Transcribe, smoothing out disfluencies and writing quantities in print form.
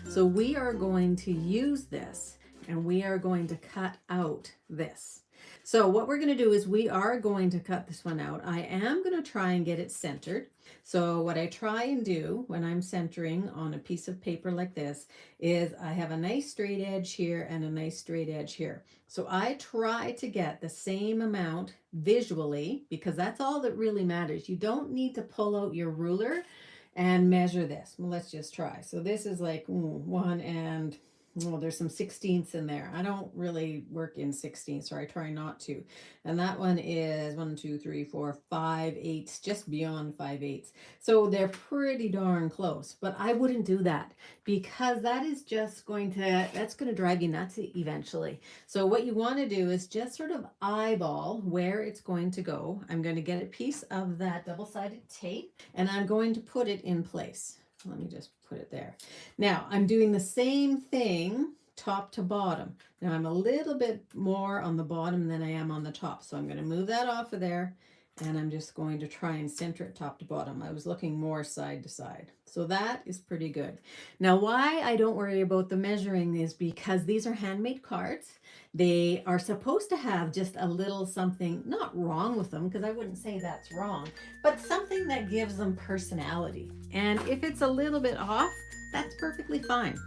So we are going to use this and we are going to cut out this. So what we're going to do is we are going to cut this one out. I am going to try and get it centered. So what I try and do when I'm centering on a piece of paper like this is I have a nice straight edge here and a nice straight edge here. So I try to get the same amount visually because that's all that really matters. You don't need to pull out your ruler and measure this. Well, let's just try. So this is like one and there's some sixteenths in there. I don't really work in sixteenths, or I try not to. And that one is 1, 2, 3, 4, 5/8, just beyond 5/8. So they're pretty darn close, but I wouldn't do that because that is just that's going to drive you nuts eventually. So what you want to do is just sort of eyeball where it's going to go. I'm going to get a piece of that double-sided tape and I'm going to put it in place. Let me just put it there. Now I'm doing the same thing top to bottom. Now I'm a little bit more on the bottom than I am on the top. So I'm going to move that off of there and I'm just going to try and center it top to bottom. I was looking more side to side. So that is pretty good. Now why I don't worry about the measuring is because these are handmade cards. They are supposed to have just a little something, not wrong with them, because I wouldn't say that's wrong, but something that gives them personality. And if it's a little bit off, that's perfectly fine.